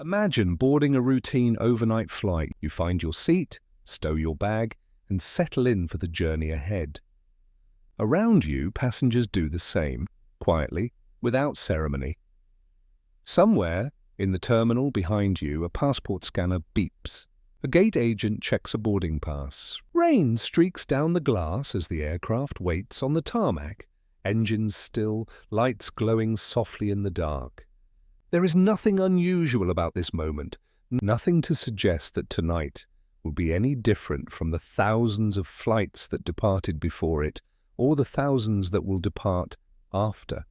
Imagine boarding a routine overnight flight. You find your seat, stow your bag, and settle in for the journey ahead. Around you, passengers do the same, quietly, without ceremony. Somewhere in the terminal behind you, a passport scanner beeps. A gate agent checks a boarding pass. Rain streaks down the glass as the aircraft waits on the tarmac. Engines still, lights glowing softly in the dark. There is nothing unusual about this moment, nothing to suggest that tonight will be any different from the thousands of flights that departed before it, or the thousands that will depart after.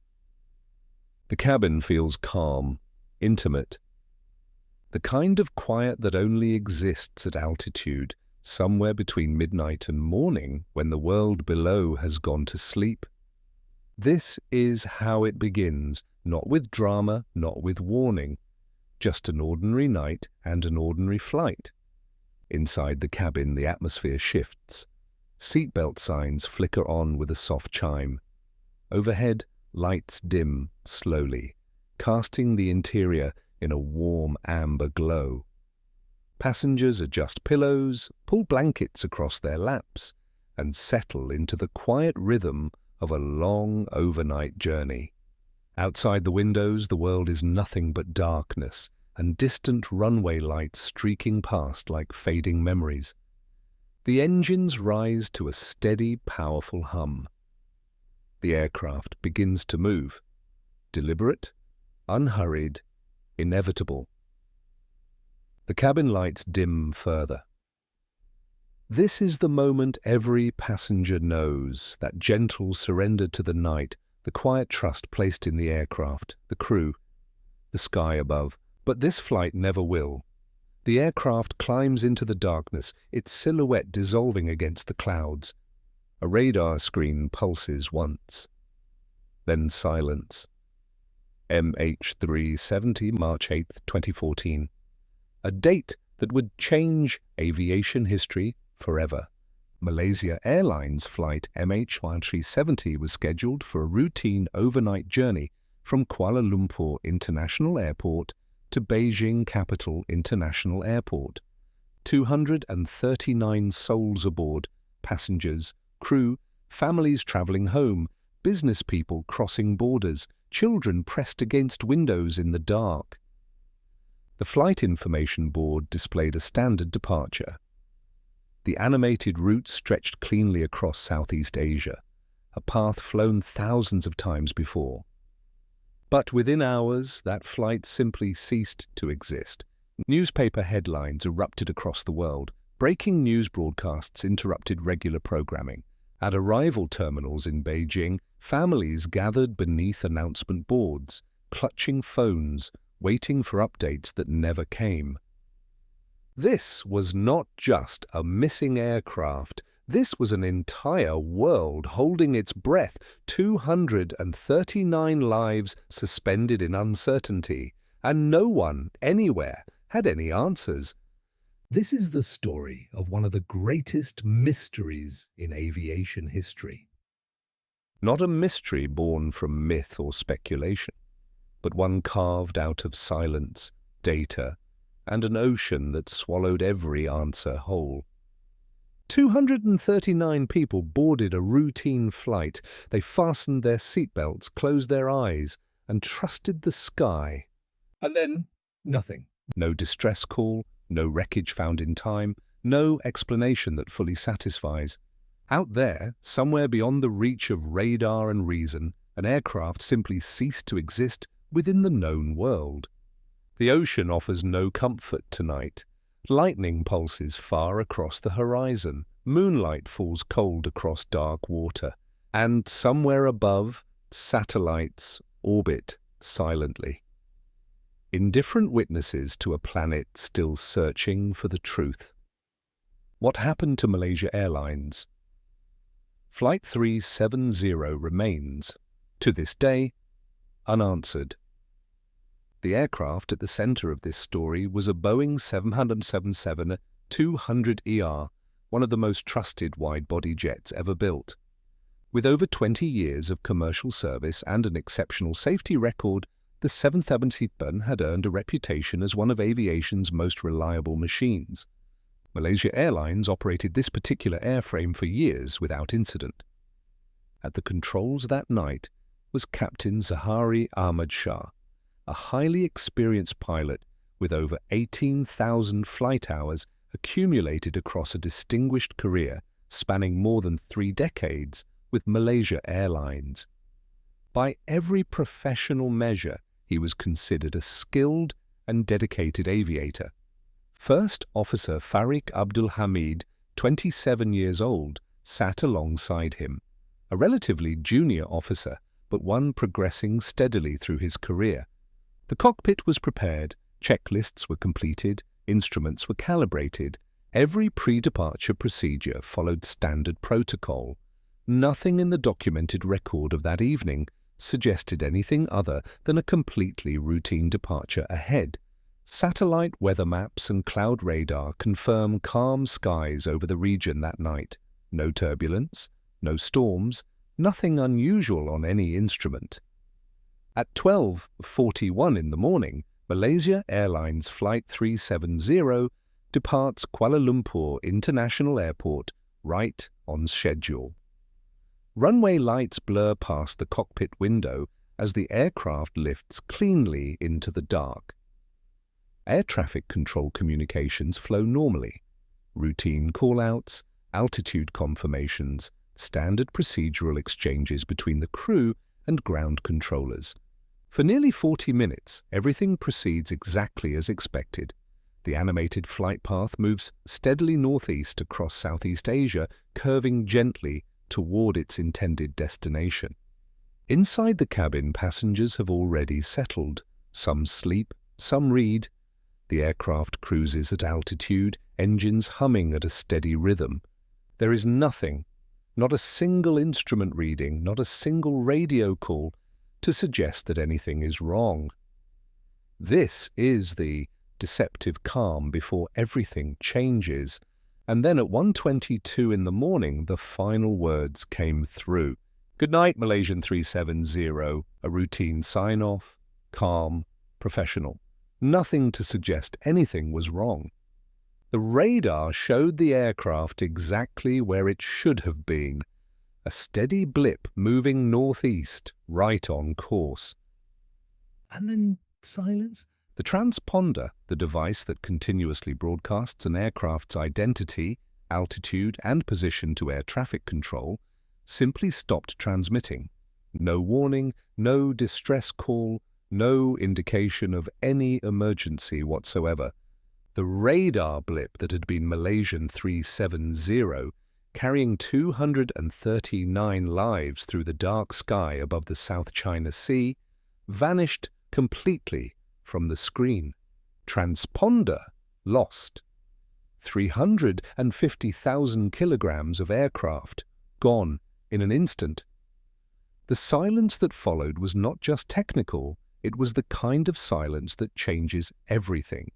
The cabin feels calm, intimate. The kind of quiet that only exists at altitude, somewhere between midnight and morning when the world below has gone to sleep. This is how it begins, not with drama, not with warning. Just an ordinary night and an ordinary flight. Inside the cabin, the atmosphere shifts. Seatbelt signs flicker on with a soft chime. Overhead, lights dim slowly, casting the interior in a warm amber glow. Passengers adjust pillows, pull blankets across their laps, and settle into the quiet rhythm of a long overnight journey. Outside the windows, the world is nothing but darkness and distant runway lights streaking past like fading memories. The engines rise to a steady, powerful hum. The aircraft begins to move. Deliberate, unhurried, inevitable. The cabin lights dim further. This is the moment every passenger knows, that gentle surrender to the night, the quiet trust placed in the aircraft, the crew, the sky above. But this flight never will. The aircraft climbs into the darkness, its silhouette dissolving against the clouds. A radar screen pulses once. Then silence. MH370, March 8, 2014. A date that would change aviation history forever. Malaysia Airlines Flight MH370 was scheduled for a routine overnight journey from Kuala Lumpur International Airport to Beijing Capital International Airport. 239 souls aboard, passengers, crew, families travelling home, business people crossing borders, children pressed against windows in the dark. The flight information board displayed a standard departure. The animated route stretched cleanly across Southeast Asia, a path flown thousands of times before. But within hours, that flight simply ceased to exist. Newspaper headlines erupted across the world. Breaking news broadcasts interrupted regular programming. At arrival terminals in Beijing, families gathered beneath announcement boards, clutching phones, waiting for updates that never came. This was not just a missing aircraft. This was an entire world holding its breath, 239 lives suspended in uncertainty, and no one, anywhere, had any answers. This is the story of one of the greatest mysteries in aviation history. Not a mystery born from myth or speculation, but one carved out of silence, data, and an ocean that swallowed every answer whole. 239 people boarded a routine flight. They fastened their seatbelts, closed their eyes, and trusted the sky. And then, nothing. No distress call, no wreckage found in time, no explanation that fully satisfies. Out there, somewhere beyond the reach of radar and reason, an aircraft simply ceased to exist within the known world. The ocean offers no comfort tonight. Lightning pulses far across the horizon, moonlight falls cold across dark water, and somewhere above, satellites orbit silently. Indifferent witnesses to a planet still searching for the truth. What happened to Malaysia Airlines? Flight 370 remains, to this day, unanswered. The aircraft at the center of this story was a Boeing 777-200ER, one of the most trusted wide-body jets ever built. With over 20 years of commercial service and an exceptional safety record, the 777 had earned a reputation as one of aviation's most reliable machines. Malaysia Airlines operated this particular airframe for years without incident. At the controls that night was Captain Zahari Ahmad Shah, a highly experienced pilot with over 18,000 flight hours accumulated across a distinguished career spanning more than 3 decades with Malaysia Airlines. By every professional measure, he was considered a skilled and dedicated aviator. First Officer Farik Abdul Hamid, 27 years old, sat alongside him, a relatively junior officer, but one progressing steadily through his career. The cockpit was prepared, checklists were completed, instruments were calibrated. Every pre-departure procedure followed standard protocol. Nothing in the documented record of that evening suggested anything other than a completely routine departure ahead. Satellite weather maps and cloud radar confirm calm skies over the region that night. No turbulence, no storms, nothing unusual on any instrument. At 12:41 in the morning, Malaysia Airlines Flight 370 departs Kuala Lumpur International Airport right on schedule. Runway lights blur past the cockpit window as the aircraft lifts cleanly into the dark. Air traffic control communications flow normally. Routine call-outs, altitude confirmations, standard procedural exchanges between the crew and ground controllers. For nearly 40 minutes, everything proceeds exactly as expected. The animated flight path moves steadily northeast across Southeast Asia, curving gently toward its intended destination. Inside the cabin, passengers have already settled. Some sleep, some read. The aircraft cruises at altitude, engines humming at a steady rhythm. There is nothing, not a single instrument reading, not a single radio call, to suggest that anything is wrong. This is the deceptive calm before everything changes. And then at 1:22 in the morning, the final words came through. "Good night, Malaysian 370, a routine sign-off, calm, professional. Nothing to suggest anything was wrong. The radar showed the aircraft exactly where it should have been, a steady blip moving northeast, right on course." And then silence. The transponder, the device that continuously broadcasts an aircraft's identity, altitude, and position to air traffic control, simply stopped transmitting. No warning, no distress call, no indication of any emergency whatsoever. The radar blip that had been Malaysian 370, carrying 239 lives through the dark sky above the South China Sea, vanished completely from the screen. Transponder lost. 350,000 kilograms of aircraft gone in an instant. The silence that followed was not just technical, it was the kind of silence that changes everything.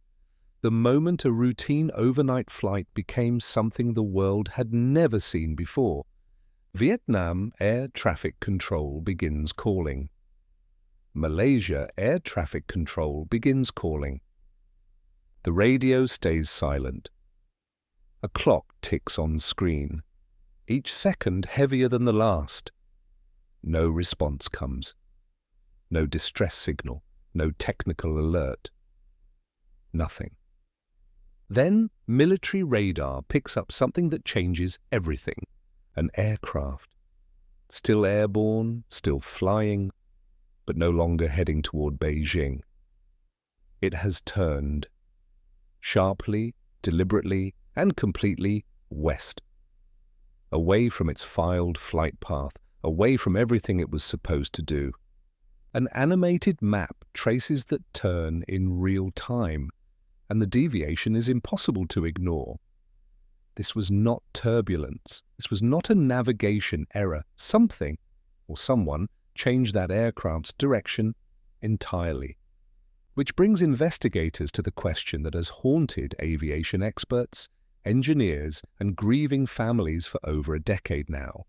The moment a routine overnight flight became something the world had never seen before. Vietnam Air Traffic Control begins calling. Malaysia Air Traffic Control begins calling. The radio stays silent. A clock ticks on screen, each second heavier than the last. No response comes. No distress signal, no technical alert. Nothing. Then military radar picks up something that changes everything. An aircraft. Still airborne, still flying, but no longer heading toward Beijing. It has turned, sharply, deliberately, and completely west. Away from its filed flight path, away from everything it was supposed to do. An animated map traces that turn in real time, and the deviation is impossible to ignore. This was not turbulence. This was not a navigation error. Something, or someone, changed that aircraft's direction entirely. Which brings investigators to the question that has haunted aviation experts, engineers, and grieving families for over a decade now.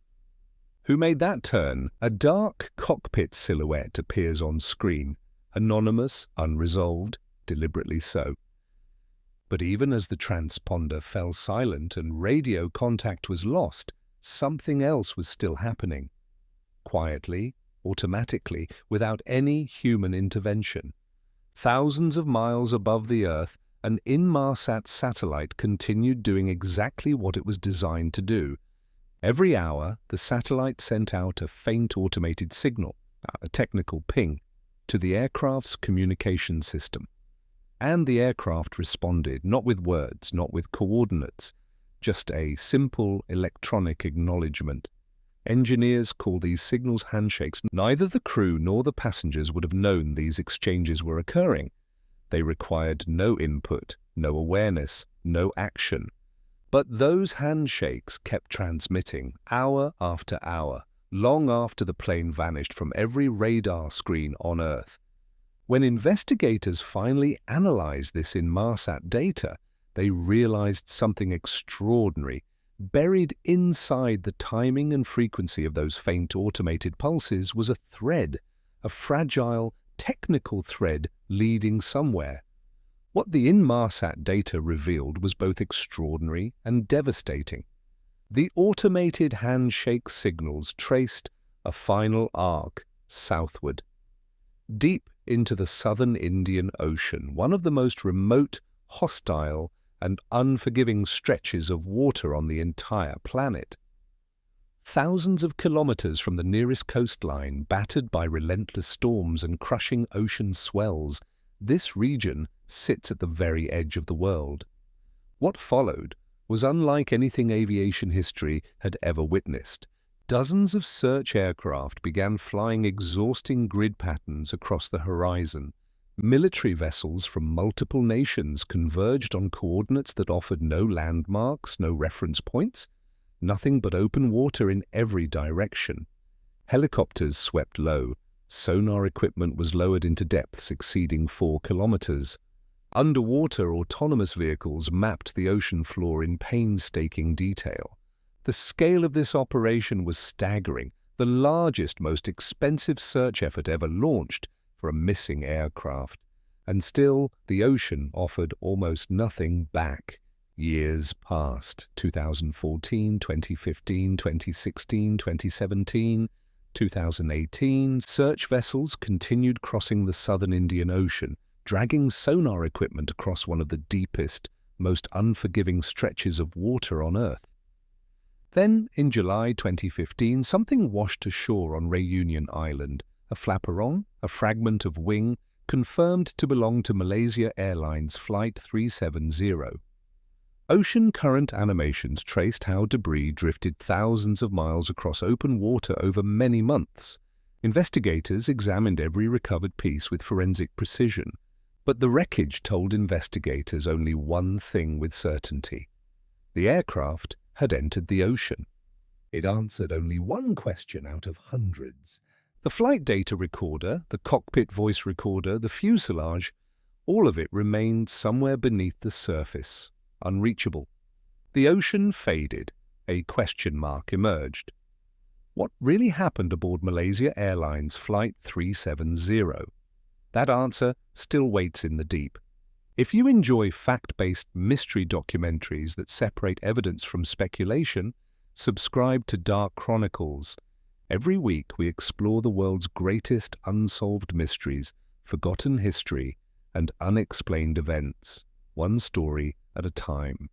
Who made that turn? A dark cockpit silhouette appears on screen, Anonymous, unresolved, deliberately so. But even as the transponder fell silent and radio contact was lost, something else was still happening. Quietly, automatically, without any human intervention. Thousands of miles above the Earth, an Inmarsat satellite continued doing exactly what it was designed to do. Every hour, the satellite sent out a faint automated signal, a technical ping, to the aircraft's communication system. And the aircraft responded, not with words, not with coordinates, just a simple electronic acknowledgement. Engineers call these signals handshakes. Neither the crew nor the passengers would have known these exchanges were occurring. They required no input, no awareness, no action. But those handshakes kept transmitting, hour after hour, long after the plane vanished from every radar screen on Earth. When investigators finally analyzed this Inmarsat data, they realized something extraordinary. Buried inside the timing and frequency of those faint automated pulses was a thread, a fragile, technical thread leading somewhere. What the Inmarsat data revealed was both extraordinary and devastating. The automated handshake signals traced a final arc southward, deep into the southern Indian Ocean, one of the most remote, hostile, and unforgiving stretches of water on the entire planet. Thousands of kilometers from the nearest coastline, battered by relentless storms and crushing ocean swells, this region sits at the very edge of the world. What followed was unlike anything aviation history had ever witnessed. Dozens of search aircraft began flying exhausting grid patterns across the horizon. Military vessels from multiple nations converged on coordinates that offered no landmarks, no reference points, nothing but open water in every direction. Helicopters swept low. Sonar equipment was lowered into depths exceeding 4 kilometers. Underwater autonomous vehicles mapped the ocean floor in painstaking detail. The scale of this operation was staggering, the largest, most expensive search effort ever launched for a missing aircraft. And still, the ocean offered almost nothing back. Years passed, 2014, 2015, 2016, 2017, 2018. Search vessels continued crossing the southern Indian Ocean, dragging sonar equipment across one of the deepest, most unforgiving stretches of water on Earth. Then, in July 2015, something washed ashore on Reunion Island, a flaperon, a fragment of wing, confirmed to belong to Malaysia Airlines Flight 370. Ocean current animations traced how debris drifted thousands of miles across open water over many months. Investigators examined every recovered piece with forensic precision, but the wreckage told investigators only one thing with certainty. The aircraft had entered the ocean. It answered only one question out of hundreds. The flight data recorder, the cockpit voice recorder, the fuselage, all of it remained somewhere beneath the surface, unreachable. The ocean faded. A question mark emerged. What really happened aboard Malaysia Airlines Flight 370? That answer still waits in the deep. If you enjoy fact-based mystery documentaries that separate evidence from speculation, subscribe to Dark Chronicles. Every week we explore the world's greatest unsolved mysteries, forgotten history, and unexplained events, one story at a time.